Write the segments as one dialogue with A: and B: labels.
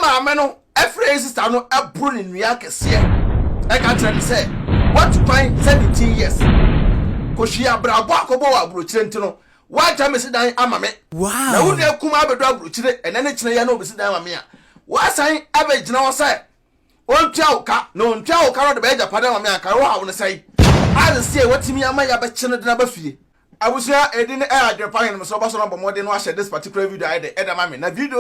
A: maame no every sister no abro ne nua kese e ka tell say what to find 17 years ko hwia brabo akobo wa abrochire ntino wa ta me sidan amame
B: wow
A: na wo ne kuma abedo abrochire ene ne kire ya na obesidan amame a wa san abegyina wo say ontua uka no ontua uka no de be japada amame aka wo ha wo ne sai as say watimi ama ya be kine de na ba fie abusia edin adrepan no so ba so no bomode no share this particular video I de edamame na video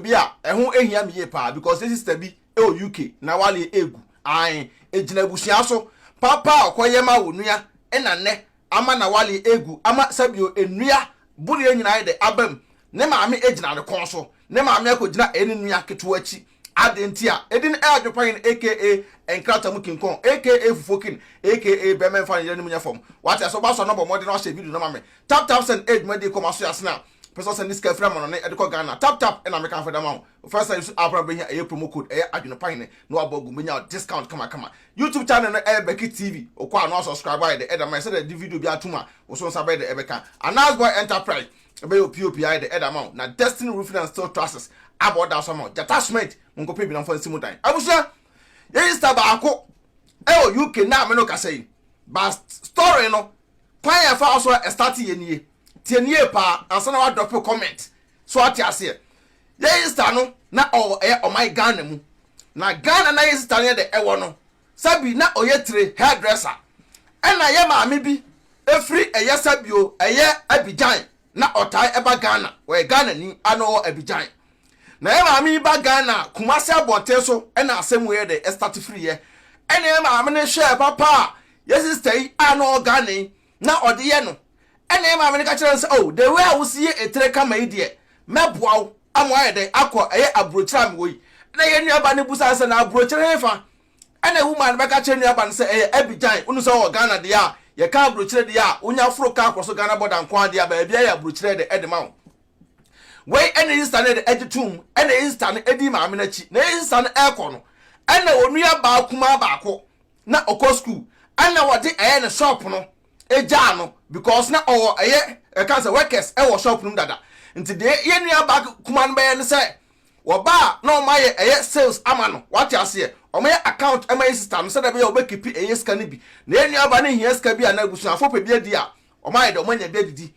A: bi a ehun ehia me ye pa because this sister bi UK na wale egu an ejina abusia so papa akoyema wonua ena ne ama na wale egu ama sabio enua buri enyina de abam ne maame ejina ne kon so ne maame akogina enua keto achi adentia edin adrepan aka Nkrataa mukinkon aka fufokin aka bemen fan yenu munya fom what so ba so no bomode no share video no mame tap send age made come aso asna person send this kafra mo no e de ko Ghana tap and American for them first time abra be here promo code adwenopan no abogu menya discount kama YouTube channel no Beki TV okwa no subscribe by the edam say the video bi atuma so nsa by the Ebeka Announce Boy Enterprise be your POPI the edam na Destiny Roofing and Steel Trusses about that some attachment nko pe bi na for simu dan abusia ye sister baako UK na me no ka say but story no kwan ya fa also start ye nie tie nie pa ansa na wa drop comment so ati ase ye sister no na o my Ghana mu na Ghana na ye sister ne de ewo no sabi na oye tire hairdresser ena ye maame bi efri eye sabio eye Abidjan na otai eba Ghana we Ghana ni ano Abidjan na ye maame ba Ghana Kumasi abonte so ena asem we de start free ye ena ye maame ne share papa ye sister yi ano Ghana na ode ye no ena ye maame ne ka kire say oh the way I will see etere kama yi de meboa amoye de akọ eye abrochira me woyi na ye nuaba ne busa say na abrochira hefa ena woman be ka kire nuaba ne say eye Abidjan unu so wo Ghana de a ye ka abrochira de a unya furo ka akọ so Ghana border nko de a ba bia ye abrochira de edema wey ene instant de editum ene instant edi maame na chi na instant aircon no ene onua ba kuma baako na okọ school ene wode eye ne shop no eja no because na owo eye can say workers e wo shop no dada nti de ye nua ba kuma no be ne say wo ba na o maye eye sales ama no what you say o maye account e maye system so da be o be keep eye scan bi na ye nua ba ne hia scan bi ana abusu afo pe bi di a o maye de o manya bi didi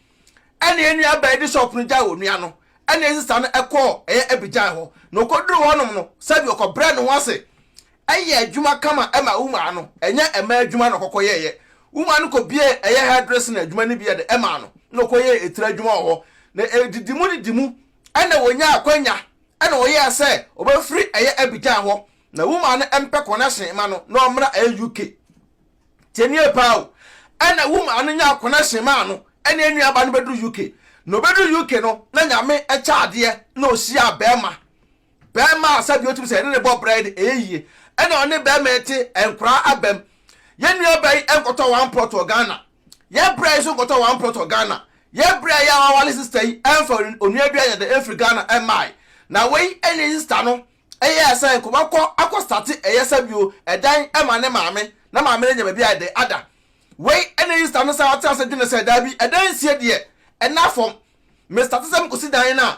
A: ene ye nua ba di shop no ja onua no ene sister no ekọ Abidjan ho no koduru honom no sabi okọ brand ho ase eye adwuma kama ema uma no enya ema adwuma no kokọ ye uma no ko bie eye hairdressing adwuma ni bie de ema no koye etira adwuma ho na didimu ni dimu ene wonya akwanya ene wo ye ase oba free eye Abidjan ho na uma no empe connection ma no na omra UK tenie pao ene uma no nya connection ma no ene enua ba no bedu UK no bedu UK no na nyame echa ade na osia bema sabi otum se ne bo bread eyie ene one bema eti enkura abem ye nua bai enkoto 1 plot of Ghana ye bread so enkoto 1 plot of Ghana ye bread ya wale sister yi enfa onua bia ya de Afri Ghana emai na we ene sister no eye say ko akọ start eye sabi o edan ema ne maame na maame ne nya ba bia de ada we ene sister no sa wata se dwene se da bi edan sie de enafom Mr. Tsem kusidan na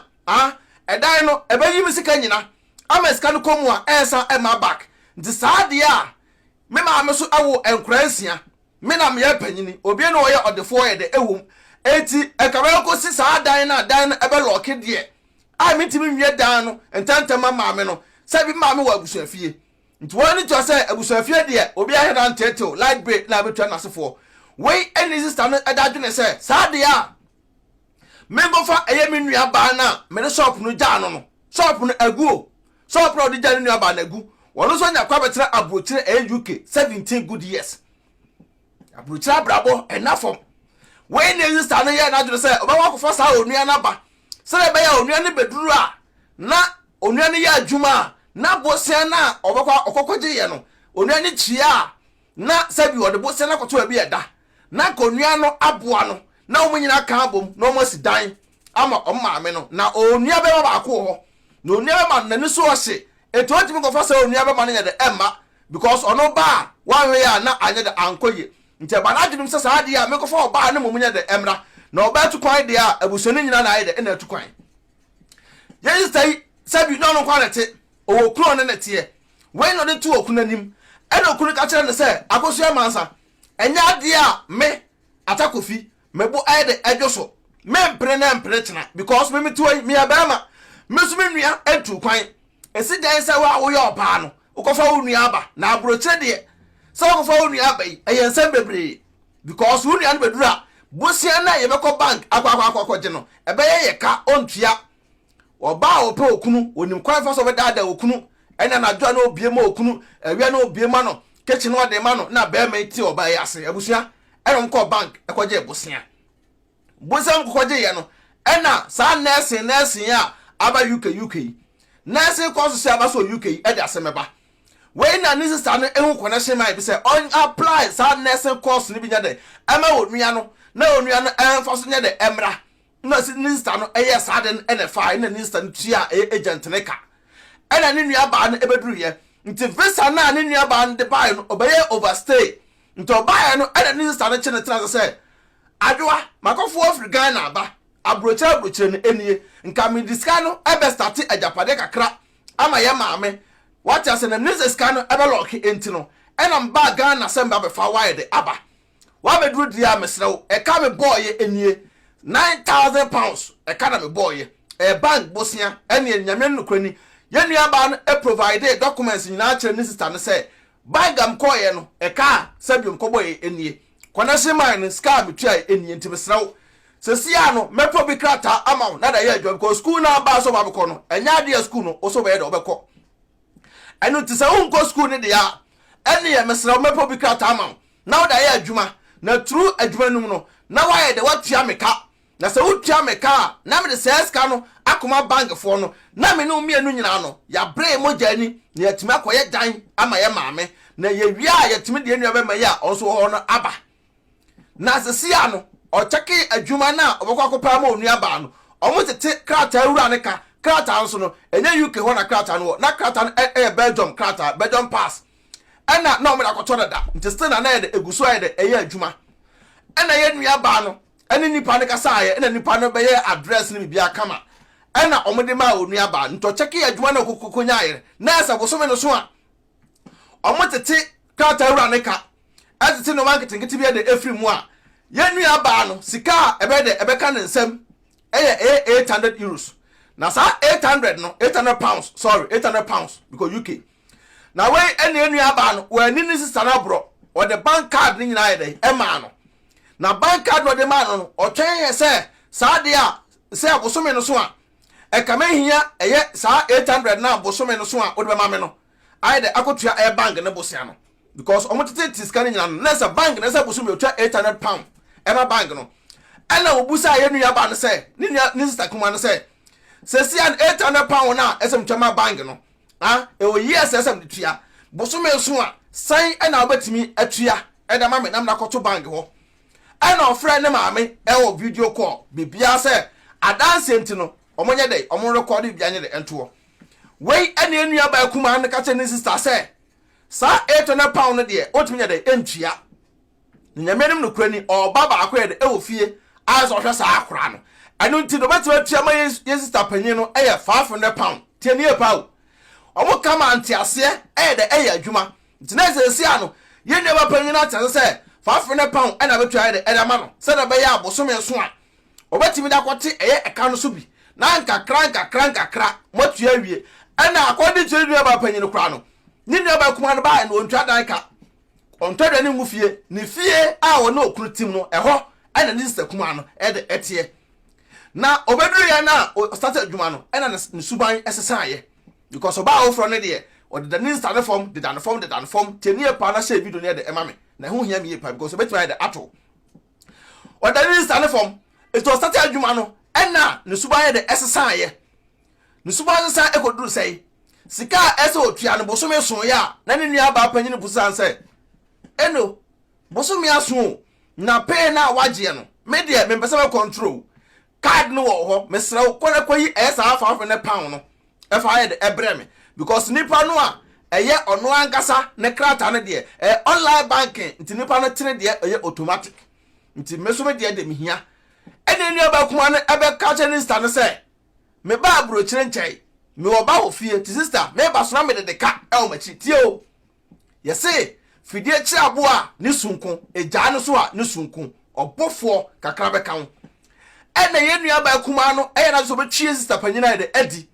A: edan no ebayi misika nyina ama sika no komu a esa ema back nti saade a me ma me so awo enkransia me na me ya panyini obi na oye odefo ye de ewum eti ekaba ko si saadan na dan ebe lock de a mitimi nwie dan no entantama ma me no sabi ma me wa abusuafie nti woni to say abusuafie de obi ahe dan tetel light break na betwa na sefo we any sister no edadwene say saade a member fa eye me nua ba na me shop no ja no shop no agu shop no de ja nua ba na agu wono so nya kwa betre abrochire UK 17 good years abrochire brabo enafom we na sister no ye na dwene say oba wakofa sa onua na ba se be ya onua ne beduru a na onua ne ya adwuma na bosia na obakwa okokoje ye no onua ne chia na sabi wo de bosia na koto abi eda na konua no aboa no na omunyina ka abom na omosi dan ama ommaame no na onua be ba ko ho na onua be ma nani so ohye eto otimi ko fa sa onua be ma na de emma because ono ba wanwe ya na anye de ankoye nti ba na adwum se sa ade a me ko fa oba na momunya de emra na oba tu kwan de a abusoni nyina na aye de na tu kwan ye stay sabi no no kwanete o kuro ne netie we no de to okunu anim e na okunu ka kire ne se akoso amansa enya ade a me atakofi mebo ayde adwoso me mpre na mpre chena because me metuo me abama me so me nua atu kwan esi dan se wa wo ye opa no ukofa wo nua aba na abro kire de se wo kofa wo nua aba yi ensem bebre because wo nua no bedura bosia na ye beko bank akwa je no ebe ye ka ontua oba ope okunu onim kwan fa so be dada okunu ena na adwa na obie ma okunu awia na obie ma no kitchen no de ma no na be ma ti oba ya ase abusua erom ko bank ekoje bosia mkoje ye no ena sa nursing ya aba UK nursing course se aba so UK e de asemeba we na ni sister no ehu connection mai bi se on apply sa nursing course ni bi nya de ama onua no na onua no emfa so nya de emra na sister no eye sa de ene fa na sister no tua agent ne ka ena ni nua ba no ebeduru ye nti visa na ni nua ba no de buy no obeye overstay nti obuy no ena ni sister no chene tra se adwa makofo ofri Ghana ba abrocha no enie nka me diska no ebe start ajapade kakra ama ye maame what ase na nese ska no ebe lock enti no ena mba Ghana Asɛm Aba be fa wide aba wa be duru dia mesrew e ka me boy enie £9,000 e ka na me boy e bank bosia ene nyame nukrani ye nua ba no e provide documents nyina kire ni sister no say bank am koye no e ka sabium ko boy enie connection mine ska metua enie nti mesrew sesia no mepo bi krata ama na da ye adwo because school na ba so ba beko no enya de school no o so be de obeko enu ti se unko school ni de ya ene ye mesrew mepo bi krata ama na da ye adwuma na true adwuma num no na wa ye de watua meka na se wotua meka na me de seska no akoma bank fo no na me no mienu nyina no ya bre mojani na yatimi akoye dan ama ye maame na ye wi a yatimi de enu be ma ya onso ho no aba na sesia no o cheki adwuma na obekwa akopa ma onua ba no omutete krata ewura ne ka krata nso no enye UK ho na krata no na krata no Belgium krata Belgium pass ena na omeda akoto da nti still na ye de eguso ye de eye adwuma ena ye nua ba no ene nipa ne kasa ye ena nipa no be ye address ni bibia kama ena omede ma onua ba nto cheki adwuma na kokonya ye na esa bosome no so a omutete krata ewura ne ka atete no marketing kiti bi de efri mu a yenua ba no sika ebe ka nsem eye €800 na sa 800 no 800 pounds sorry 800 pounds because UK na we ene yenua ba no we ni sister na bro or the bank card ni nyina ye de e ma no na bank card no de ma no o twen ye se sa de a se abosome no so a e ka mahia eye sa 800 na abosome no so a o de ma me no aye de akotua e bank ne bosia no because omotete tiska ni nyina no na sa bank na sa abosome o twa 800 pounds ema bank no ela obusa ye nua ba no se ni sister kuma no se si an 800 pound na esem twama bank no e o yes esem de tua bosome so a san ena obetimi atua e da ma me nam na koto bank ho ena ofre ne maame e wo video call bibia se adanse enti no omonye dey omon record bibia nye de ento we ena enua ba kuma no ka che ni sister se sa 800 pound de otimi nye dey entua nyamenim no krani o baba akwa de e wo fie azo hwe sa akora no anu nti do betima tua ma ye sister panyin no e ye 500 pound tie ne pa o omo kama anti ase e de e ye adwuma nti na se sia no ye ne ba panyin na tase se 500 pound e na betua de e da ma no se na be ya abosome so a obetimi da kwoti e ye eka no so bi na nkakra motua wie e na akodi tiri ne ba panyin no kra no ni ne ba kuma no ba no ontwa dan ka ontwa ni ngufie ni fie a wo na okuru tim no eho ana ni sister kuma no e de etie na obeduru ya na start adwuma no ena ne suban esesa ye because oba wo fro ne de o de ni sister form de dan form tenie pa na share video ne de ema me na ho hia me ye pa because obetima de ato o de ni sister form it was start adwuma no ena ne suban ye de esesa ye ne suban esesa ekoduru sei sika ese otua no bosome so ya na ne nua ba panyin busan sei eno bosome aso na pay na waje no media me pese control card no wo ho mesrew kona koyi esa 500 pound no e fa ye de ebre me because nipa no a eye ono ankasa ne krata no de online banking nti nipa no tene de eye automatic nti meso me de me hia ene nua ba kuma no ebe ka che ni star no se me ba abro kire nchai me oba wo fie ti sister me ba so na me de ka e o machi tie o ye say fidie chi abo a ne sunko eja no so a ne sunko obofo kakra be kan e na ye nua ba kuma no e na so be twie sister panyina de adi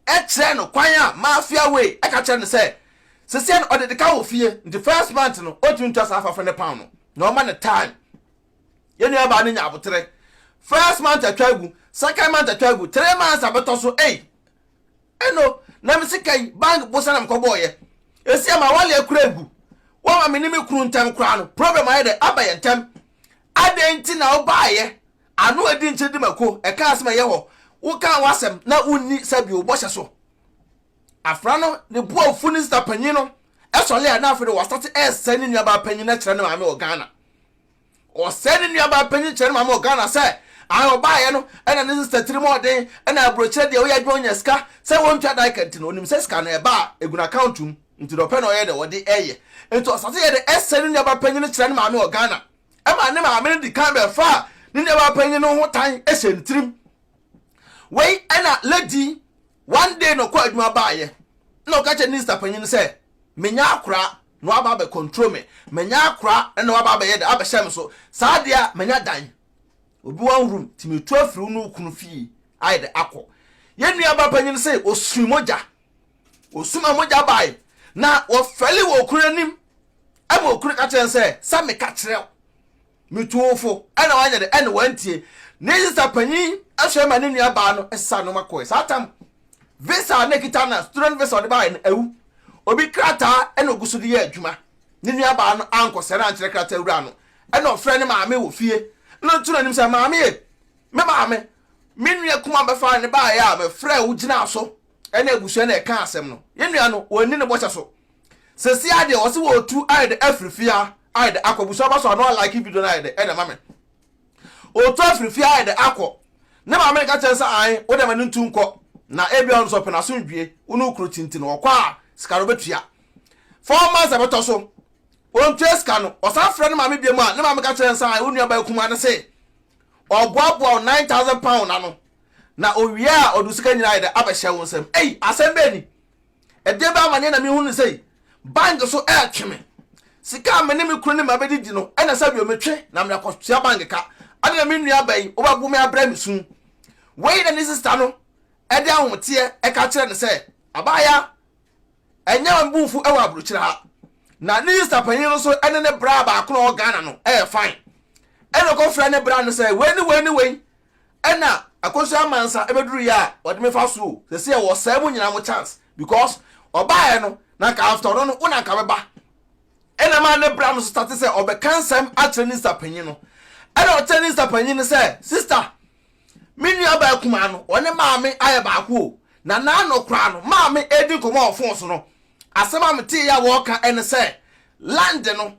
A: e kire no kwan a mafia we e ka kire no say sese no de ka wo fie the first month no o tun twa afa ne pound no ma ne time ye nua ba ne nya abotre first month atwagu second month atwagu 3 months abeto so eno na me sikai bank bosa na mkobo ye esi ama wale akura egu wo ma me ni me kuru ntam kura no problem aye de abaye ntam adenti na obaye anu adi nche di mako e ka asema ye ho wo kan wasem na unni sabi o bohye so afra no ne bo ofuni sta panyin no e so le na afre wo start sani nua ba panyin na kire ne ma me o Ghana o sani nua ba panyin kire ne ma me o Ghana say ayo baye no ena ne sister tiri mo den ena abrochire de wo ya dwonya ska se won twa dai kanti no onim se ska na e ba eguna account um nti do pe no ye de wo de eye enti osase ye de eseni ne ba panyin kire ne ma me o Ghana e ma ne ma me di kan be fa ne ne ba panyin no ho tan e se ntrim wei ena lady one day no kwa adwuma baye no ka che ni sister panyin se menya akura no aba be control me menya akura ena aba be ye de aba shem so sa dia menya dan obi one room timi 12 ru no kunu fi ai de akọ ye nua ba panyin say osuma moja bai na wo feli wo kuranim ama okuru ka chen say sa me ka kire mi tuofo ana wanya de ana wantie ne sister panyin ahwe ma ne nua ba no esa no makoy satam visa na kitana student visa de bai na ewu obi krata ana ogusu de ye adwuma ne nua ba no anko sere ankyere krata ewura no ana ofre ne maame wo fie no tuna nim say maame me maame minua kuma be fa ne ba ya me frɛ wo gina so ene abusu na e ka asɛm no yenua no woni ne bocha so sesi ade wo se wo tu ai de afrifia ai de akwabusu ba so no like video na ai de ene maame o tu afrifia ai de akọ ne maame ka kyerɛ sɛ ai wo de manu ntu nkɔ na ebi on so pena so ndwie unu kuro tintin wo kwa skaro betua 4 months abeto so on treska no osa frɛ ne maame biemu a ne maame ka kyerɛ nsa ai wo nua ba kuma ne se oboabo 9,000 pound no na owia odusika nyina ide abahye wo nsam asem be ni ede ba mane na me hu ne sei bank so tweme sika me ne me kru ne mabedidi no ena sabi o metwe na me akotua bank ka ade na me nua bai obabu me abra me sun wei na ne sister no ede ahote ka kire ne sei abaya enya mbufu ewa abrochire ha na ne sister panyin no so ene ne bra ba akono Ghana no fine ena ko fra ne bra no sei weni ena akoso amansa ebeduru ya ode me fa so se wo sai mu nyina mo chance because obae no na ka after no una ka beba ena ma ne bra no start say obekansam atrenista panyin no ena otrenista panyin no say sister minu aba kuma no one maame aye ba ko na no kra no maame edi komo ofon so no asema meti ya wo ka ene say land no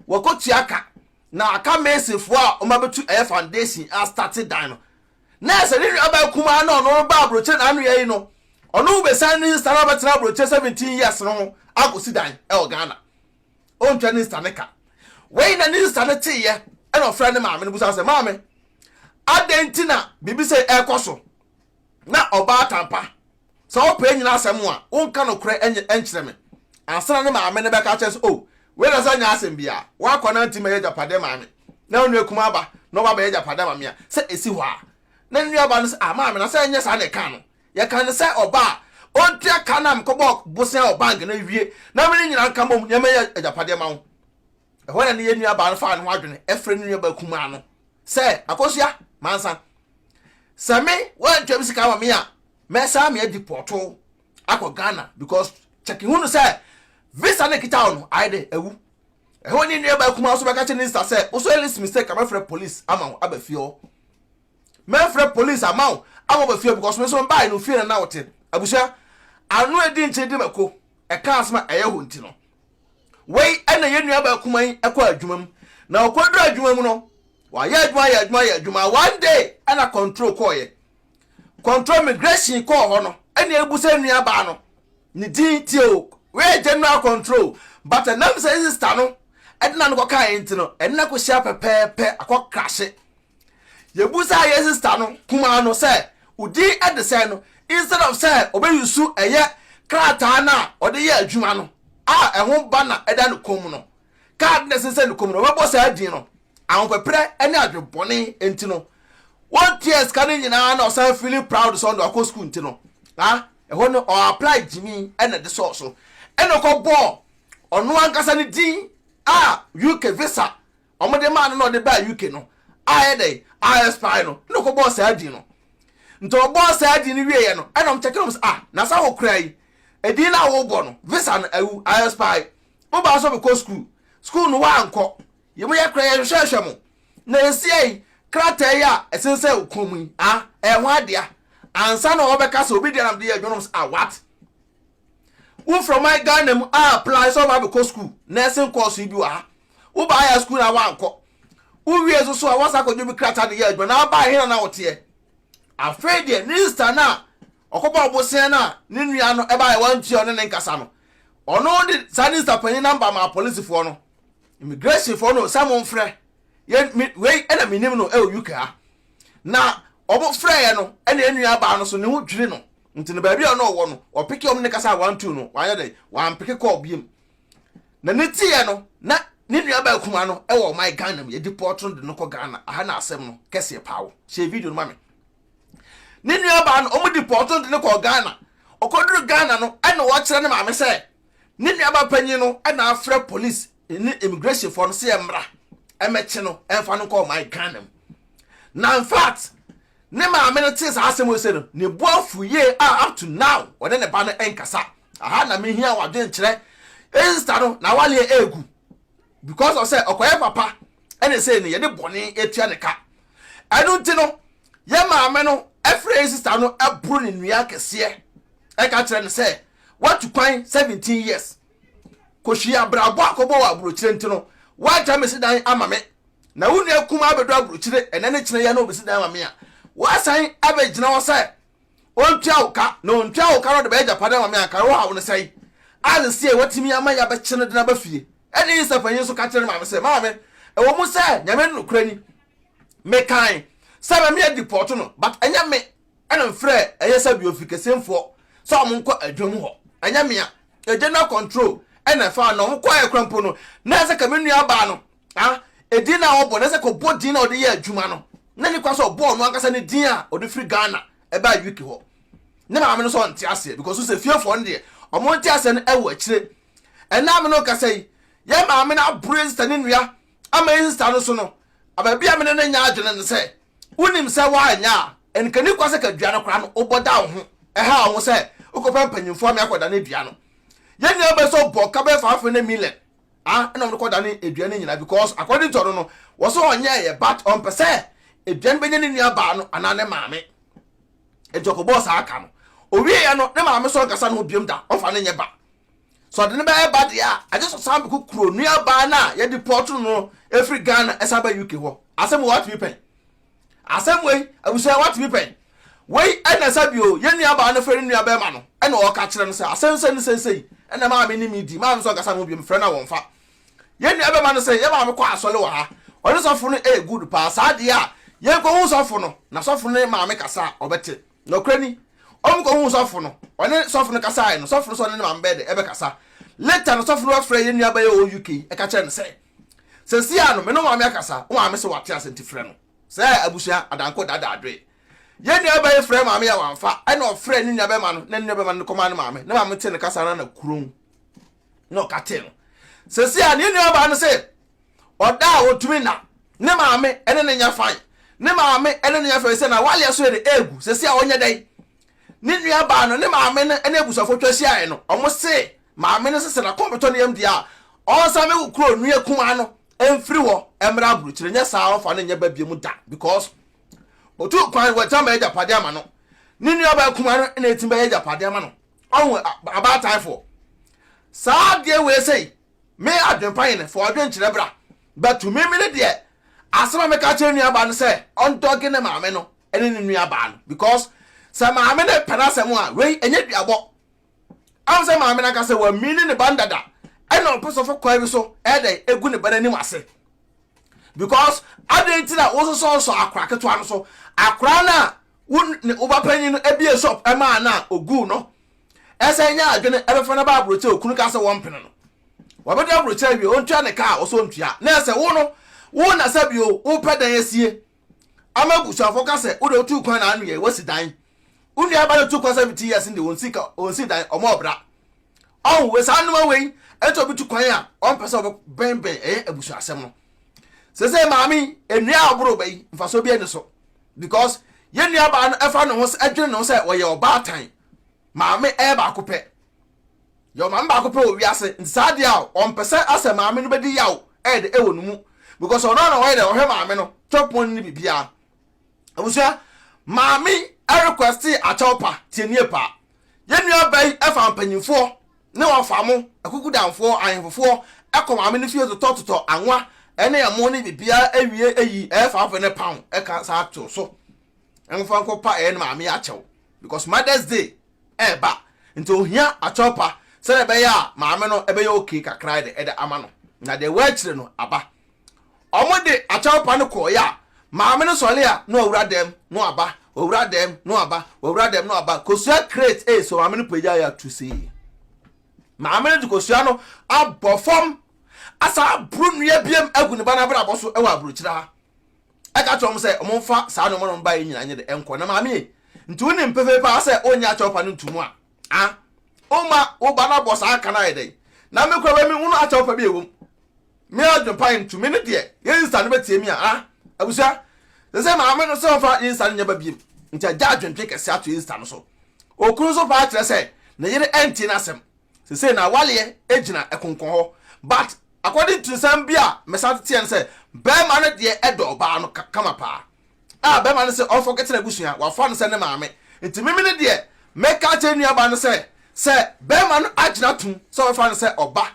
A: wakotua ka na aka mesefo a o mabetu foundation a started dan no na se ni aba kuma na no ba abroche na anu yayi no ono be san ni stara betra abroche 17 years no akosi dan o Ghana o ntwa ni staneka we na ni stanete ye e no fra ne maame no busa se maame adentina bibi se ekoso na oba tampa so o pe nyina asem a o nka no kure enkyere me ansana ne maame ne be ka che so we na sanya asem bia wa kwana ntima ye japade maame na onu ekuma aba no ba ye japade maame a se esi hɔ a na nnu aba no se maame na se nya sa ne ka no ye ka ne se oba ontua ka na mkobo bosen o bank na wie na me nyina nka mom ye me ye japade ma wo ho na ne ye nnu aba no fa no adwene efre nnu aba kuma no se akosua mansa se me wa ntwam sika ma me a me sa me dɛport akọ Ghana because checking hu no se visa na kita no aide ewu ho ni nnu aba kuma so baka che ni sister se o so elis mistake am frɛ police ama aba fie me frɛ police ama aba fie because me so buy no fie na wote abusia anu edi nche di mako e ka asma eye ho nti no wei ena ye nnu aba kuma yi ekọ adwumam na okodu adwumam no wa ye adwuma one day ana control call ye control migration call ho no ena ebusa nnu aba no ni din tio we general control but nam say sister no edna no ka enti no enna ko hia pepepe akọ crash ye busa ye sister no kuma no say udi ede say no instead of say obey you su eye Nkrataa na ode ye adwuma no ehun ba na eda no kom no card na sense no kom no we boss adin no ahopepre ene adwebone enti no 1 years kan nyina na osan feeling proud so ndo akọ school enti no ehun no apply jimi ene de so ene ko bo onu ankasa ne din UK visa omode man no de ba UK no dey spy no ko boss adin no nto boss adin ni wie ye no ene om check no na sa ho krai edin na wo bo no visa no awu spy wo ba so be ko school no wa anko yemu ye krai ye hwehwe mo na esie Nkrataa ya esense ukomu ehwa adea ansa na obeka so obi dia na de ye dwonom what who from my Ghana apply so ba be ko school nursing course bi wa wo ba ya school na wa anko wo wie so a wasa ko dwobi Nkrataa de ye adwo na ba he na wote afraid de minister na okoba obosen na ne nua no e ba ye wan tio ne nkasa no ono de minister panyin number ma police for no immigration for no samon frɛ we ena minim no UK na obo frɛ ye no ena enua ba no so ne ho dwiri no nti ne ba bia no wo no o pick om ne kasa 1 2 no wa ye wan pick call biem na ne tie no na ne nua ba kuma no e wo my Ghana ye deport no de no ko Ghana aha na asɛm no kese pawo she video no mame ne nua ba no omo deport no de no ko Ghana okoduru Ghana no ena wo kyerɛ ne maame sɛ ne nua ba panyin no ena afrɛ police ni immigration for no se emra emechi no emfa no call my Ghana na in fact ne maame no tis asem we say no ne boafu ye up to now wode ne ba no enkasa aha na me hia wadwen kyerɛ insta no na wale egu because of say okoye papa ene say ne ye de bone etua ne ka anu nti no ye maame no efre sister no aburu ne nua kese e ka kyerɛ ne say what to kwan 17 years koshi abrabo akobo wa aburu kyerɛ nti no wa ta me sidan amame na wunu akuma abedo aburu kyerɛ ene ne kyerɛ ya na obesidan amame a wa san abegyina wo say ontua uka na ontua uka no de be Japan amame aka wo ha wo ne sai alensie watimi ama ya be kyene de na ba fie ene yi safanyin so ka kyerɛ maame say maame e wo mu say nyame no kura ni me kan say me deport no but enya me ena mfrɛ eye sabi ofikesemfo so omonko adwom ho enya me a general control ena fa na omonko ayekrampo no na se ka menua ba no edin na obo na se ko bodin na ode ye adwuma no na ni kwa so obo no ankasa ne din a ode free Ghana e ba UK ho ne maame no so nte ase because so se fiefo nde omo nte ase no ewo akire ena me no ka sei ye maame na brace tane nua ama insta no so no ababia me ne nya adwene ne se unim se wa anya enkani kwa se ka dua no kra no oboda ho ha ho se ukopa panyimfo me akoda na dua no ye ni obe so bo ka be fa na million ena me koda na dua no nyina because according to no wo so onya ye but on pese eduan benya ne nua ba no ana ne maame ejoko boss aka no owie ya no ne maame so kasa no biem da ofa ne nye ba so de ne ba ba dia aje so sam be kuro nua ba na ye deport no every Ghana esa ba UK ho asem what we pen asem we abusa what we pen we ena sabio ye nua ba no fere nua ba ma no ena o ka kire no se asem se ne sensei ena maame ni mi di maame so kasa no biem fere na won fa ye nua ba ma no se ye maame kwa asole wa ha oni so funu good pa sa dia ye ko hu so funu na so funu maame kasa obete no krani ko hu sofo no one sofo no kasa no sofo so ne man bed ebe kasa later no sofo no afre ye nua ba ye o UK e ka kire ne se sia no me no maame akasa o maame se wate asenti frɛ no se abusua adanko dada adwe ye nua ba ye frɛ maame ya wanfa e no frɛ ne nua ba ma no ne nua ba ma no koma ne maame ne maame te ne kasa na kurom no ka te no se sia ne nua ba no se oda otumi na ne maame ene ne nya fan ne maame ene ne nya fa se na wale so ye egu se sia onye dai ni nua ba no ne maame ne ene ebusafo twahia no omo se maame ne sese na kompeto ne yamdia o sa me kuro nua kuma no emfiri wo emra buru kire nya saa ofa ne nya ba biem da because otu kwan wo tama eja pade ama no ni nua ba kuma no ene timba eja pade ama no on about time for saa de we say me adwenpan ne for adwen kire bra but to me ne de asema me ka kire nua ba no say on doge ne maame no ene ni nua ba no because sa maame ne panasem a we enye duabo am se maame na ka se wa mini ne bandada e no person for kwa bi so e dey egu ne bana ni wase because identity na wo so akra keto an so akra na won ne obapanyin no ebie shop ema na ogu no ese nya adwene ebefa na ba abroche okunu ka se won pene no wabede abroche wie ontua ne ka oso ontua na ese wo no wo na sabio wo pedan asie amabusuafo ka se wo de otu kwan na anu ye wasi dan unu aba de 270 years ndi won si dan omo obra we sanuma we eto bitu kwan a on pese ben abusu asem no se maami enua aburo bai mfaso bia ne so because yenua ba no efa no ho adwene no se woye oba tan maami ba akopɛ yo maami ba akopɛ o wiase nsade a on pese ase maami no bedi yawo de ewo no mu because ono na woye de ohwe maami no topon ni bibia abusu maami request a chopa tienie pa yenua bai efa mpanyimfo ne wafa mo akukudanfo ayenfofo ekoma ame ne fie to anwa ene ya mo ne bibia awie eyi efa ne pound eka sa to so enfa nko pa ene ma me ya chew because Mother's Day ba nti ohia achopa se be ya ma ame no ebe ya okay kakra de ede ama no na de wachire no aba omode achopa no ko ya ma ame no sole ya no owura dem no aba owura dem no aba owura dem no aba kosua create so ame no peja ya to see maame ne dukosua no abofom asa brunua biem agu ne bana bra boso e wa abrochira ha aka tom se omfa saa no mo ba nyina nye de enko na maame nti woni mpefe pa se onya chopa no ntumu a oma wo bana bosa aka na yede na me kwa me hunu achopa bi ewom me adwempa ntumi ne de yensa no betie mi abusa se maame no se ofa yensa nya ba biem nti agya adwempe kese ato yensa no so okuru so pa kire se na yere enti na asem se na wale ejina ekonkon ho but according to Zambia mesate en say be ma no de edo ba no kama pa be ma no say on forget na busua wa fa no say ne maame enti mimi ne de make a tenu ba no say be ma no agina tum so fa no say oba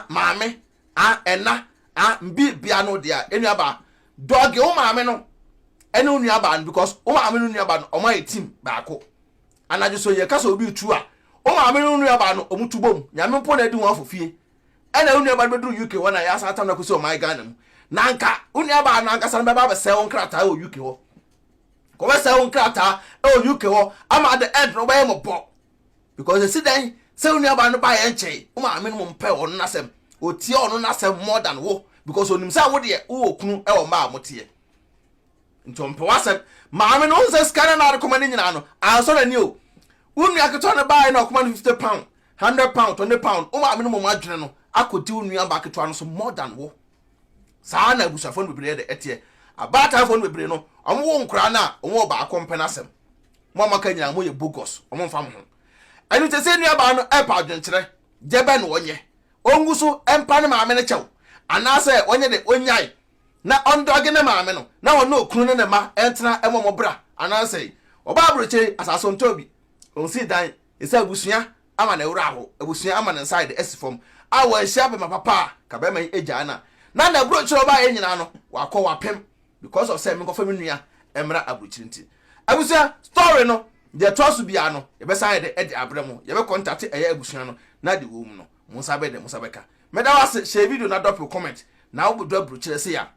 A: maame ena mbi bia no de enu aba dog o maame no ene unu aba because o maame no unu aba no o ma team ba ko anajo so ye ka so obi tu a o ma me nunu aba no omutubom nyame mpo na di won afofie ena unu aba beduru UK wona ya satan na kuso my Ghana mu nanka unu aba no anka san beba be se won Nkrataa o UK ho ko be se won Nkrataa o UK ho ama the end no be mo bo because the sidan se unu aba no ba ye nche o ma me no mpe ono nasem o tie ono nasem more than wo because onim sa wo de wo okunu e wo ma amotie ntompe wasem ma me no se scanner na recommend nyina no anso na ni o unu aketo na buy na okuma £50 £100 £20 o ma me no mo adwene no akoti unu amba aketo no so more than wo saa na abusafo no bebre de etie abata fo no bebre no omo wo nkura na omo ba akompena asem mo maka nyina mo ye bogus omo mfa mo ho enu te se nua ba no e pa adwenkere jebe no onye onguso empa ne ma me ne chew anase onye de onyai na ondoge ne ma me no na wono okunu ne ma entena emo bra anase oba abroche asaso ntobi onsi dan esa abusua ama na ewura ho abusua ama na inside esifom awo ehia be mapapa ka be man eja na abroche oba enyina no wakọ wapem because of say me ko fami nua emra abroche nti abusua story no de tosu bia no ye be side de abremo ye be contact eye abusua no na de wo mu no musa be de musa be ka meda was share video na drop comment na wo do abroche se ya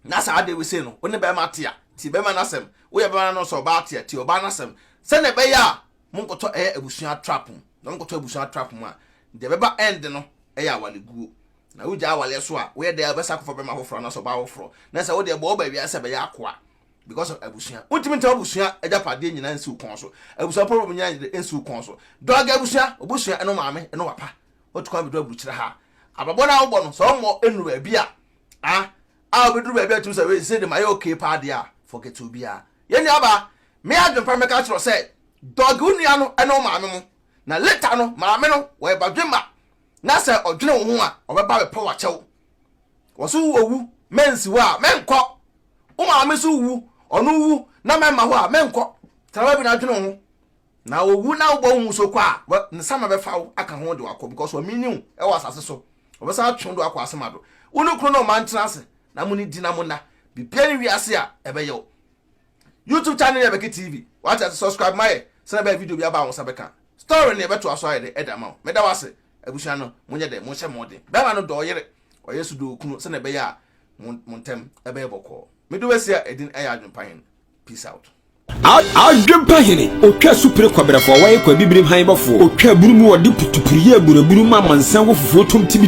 A: na sa ade we say no oni be ma tia ti be ma na sem wo ye be ma no so ba tia ti oba na sem se ne be ya monkoto abusua trap no monkoto abusua trap mu a de be ba end no ya wale guo na wo ja wale so a wo ye de be sakofo be ma hofro na so ba hofro na se wo de bo ba wi se be ya akoa because of abusua untimi nta abusua ejapade nyina nsi ukon so abusua problem nyina nsi ukon so dog abusua eno maame eno wapa otukwa be do abuchira ha ababo na wo bo no so mo enu ba bia be do ba bia tum say we say de my okay pa dia forget to bia ye ni aba me adwen pa me ka chro say dog unua no eno maame mu na later no maame no we ba dwema na say odwene wo ho a obeba be pa wa chew wo so owu mensi wa menkọ o maame so wu onu wu na memma ho a menkọ tara bi na adwene ho na owu na wo bo hu so kwa ne sama be fa wo aka ho de wakọ because o miniu e wa asase so obesa atwon do akọ asemado unu kro no man trance na muni di na muna bibia ni wiase a ebe yo YouTube channel ya Beki TV watch and subscribe my send be video bi aba won sabeka story ne beto aso ayede edama meda wase abusua no munye de munhye mode be ma no do yere o yesu do kunu se ne be ya montem ebe bokọ medu wesia edin eya adwempan peace out.
B: Adwempa hene otwa supere kwabrafo waye kwa bibrim han bafo otwa burumu wode putupuriye buraburu ma mansan wo fufuo tom tibi